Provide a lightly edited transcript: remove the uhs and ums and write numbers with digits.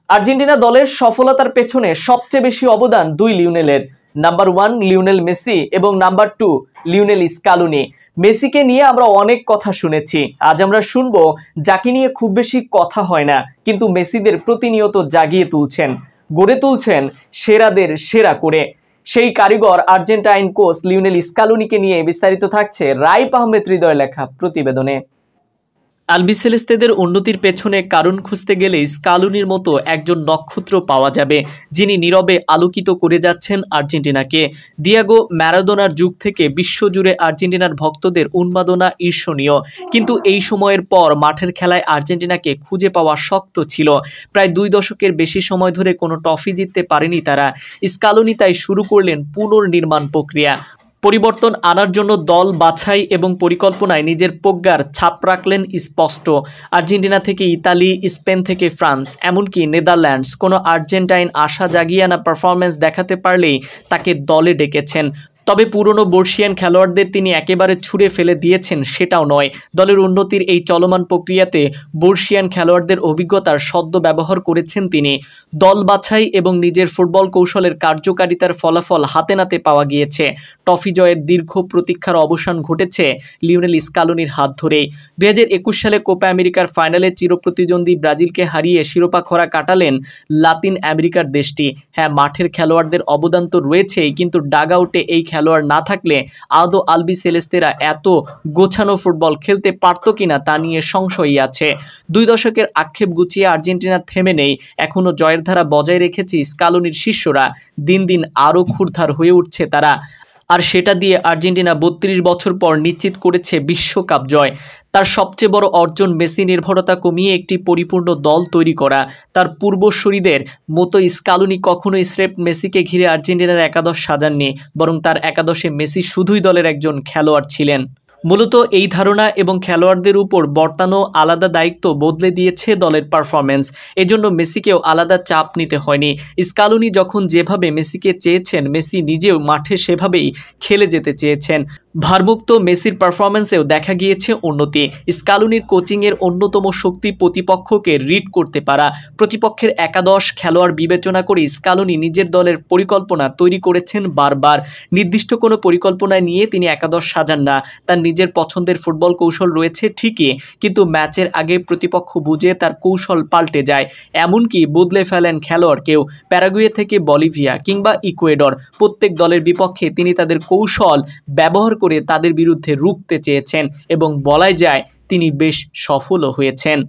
Argentina দলের সফলতার পেছনে সবচেয়ে বেশি অবদান দুই লিওনেলের। নাম্বার 1 লিওনেল মেসি এবং নাম্বার 2 লিওনেল স্কালুনি। মেসিকে নিয়ে আমরা অনেক কথা শুনেছি, আজ আমরা শুনবো যাকে নিয়ে খুব বেশি কথা হয় না, কিন্তু মেসিদের প্রতিনিয়ত জাগিয়ে তুলছেন, গড়ে তুলছেন সেরাদের সেরা করে। সেই কারিগর আর্জেন্টাইন কোচ লিওনেল স্কালুনিকে নিয়ে বিস্তারিত থাকছে রাইপ আহমেদ হৃদয় লেখা প্রতিবেদনে। আলবিসেলেস্তেদের উন্নতির পেছনে কারণ খুঁজতে গেলে স্কালুনির মতো একজন নক্ষত্র পাওয়া যাবে, যিনি নীরবে আলোকিত করে যাচ্ছেন আর্জেন্টিনাকে। দিয়াগো ম্যারাডোনার যুগ থেকে বিশ্বজুড়ে আর্জেন্টিনার ভক্তদের উন্মাদনা ঈর্ষণীয়, কিন্তু এই সময়ের পর মাঠের খেলায় আর্জেন্টিনাকে খুঁজে পাওয়া শক্ত ছিল। প্রায় 2 দশকের বেশি সময় ধরে কোনো ট্রফি জিততে পারেনি তারা। স্কালুনি তাই শুরু করলেন পুনর্নির্মাণ প্রক্রিয়া। পরিবর্তন আনার জন্য দল বাছাই এবং পরিকল্পনায় নিজের প্রজ্ঞার ছাপ রাখলেন স্পষ্ট। আর্জেন্টিনা থেকে ইতালি, স্পেন থেকে ফ্রান্স, এমনকি নেদারল্যান্ডস কোনো আর্জেন্টাইন আশা জাগিয়ে আনা পারফরমেন্স দেখাতে পারলেই তাকে দলে ডেকেছেন। তবে পুরনো বর্ষিয়ান খেলোয়াড়দের তিনি একেবারে ছুঁড়ে ফেলে দিয়েছেন সেটাও নয়। দলের উন্নতির এই চলমান প্রক্রিয়াতে বর্ষিয়ান খেলোয়াড়দের অভিজ্ঞতার সদ্য ব্যবহার করেছেন তিনি। দল বাছাই এবং নিজের ফুটবল কৌশলের কার্যকারিতার ফলাফল হাতে নাতে পাওয়া গিয়েছে। ট্রফি জয়ের দীর্ঘ প্রতীক্ষার অবসান ঘটেছে লিওনেল স্কালুনির হাত ধরেই। 2021 সালে কোপা আমেরিকার ফাইনালে চিরপ্রতিদ্বন্দ্বী ব্রাজিলকে হারিয়ে শিরোপা খরা কাটালেন লাতিন আমেরিকার দেশটি। হ্যাঁ, মাঠের খেলোয়াড়দের অবদান তো রয়েছেই, কিন্তু ডাগ আউটে এই খেলোয়াড় না থাকলে আদৌ আলবিসেলেস্তেরা এত গোছানো ফুটবল খেলতে পারত কিনা তা নিয়ে সংশয়ই আছে। 2 দশকের আক্ষেপ গুছিয়ে আর্জেন্টিনা থেমে নেই, এখনো জয়ের ধারা বজায় রেখেছে স্কালুনির শিষ্যরা। দিন দিন আরও ক্ষুরধার হয়ে উঠছে তারা, আর সেটা দিয়ে আর্জেন্টিনা 32 বছর পর নিশ্চিত করেছে বিশ্বকাপ জয়। তার সবচেয়ে বড় অর্জন মেসি নির্ভরতা কমিয়ে একটি পরিপূর্ণ দল তৈরি করা। তার পূর্বসূরীদের মতো স্কালুনি কখনোই স্রেফ মেসিকে ঘিরে আর্জেন্টিনার একাদশ সাজাননি, বরং তার একাদশে মেসি শুধুই দলের একজন খেলোয়াড় ছিলেন। মূলত এই ধারণা এবং খেলোয়াড়দের উপর বর্তানো আলাদা দায়িত্ব বদলে দিয়েছে দলের পারফরমেন্স। এজন্য মেসিকেও আলাদা চাপ নিতে হয়নি। স্কালুনি যখন যেভাবে মেসিকে চেয়েছেন, মেসি নিজেও মাঠে সেভাবেই খেলে যেতে চেয়েছেন। ভারমুক্ত মেসির পারফরমেন্সেও দেখা গিয়েছে উন্নতি। স্কালুনির কোচিংয়ের অন্যতম শক্তি প্রতিপক্ষকে রিড করতে পারা। প্রতিপক্ষের একাদশ খেলোয়াড় বিবেচনা করে স্কালুনি নিজের দলের পরিকল্পনা তৈরি করেছেন বারবার। নির্দিষ্ট কোনো পরিকল্পনা নিয়ে তিনি একাদশ সাজান না। তার নিজের পছন্দের ফুটবল কৌশল রয়েছে ঠিকই, কিন্তু ম্যাচের আগে প্রতিপক্ষ বুঝে তার কৌশল পাল্টে যায়, এমনকি বদলে ফেলেন খেলোয়াড়কেও। প্যারাগুয়ে থেকে বলিভিয়া কিংবা ইকুয়েডর, প্রত্যেক দলের বিপক্ষে তিনি তাদের কৌশল ব্যবহার করে তাদের বিরুদ্ধে রুখতে চেয়েছেন এবং বলাই যায় তিনি বেশ সফলও হয়েছেন।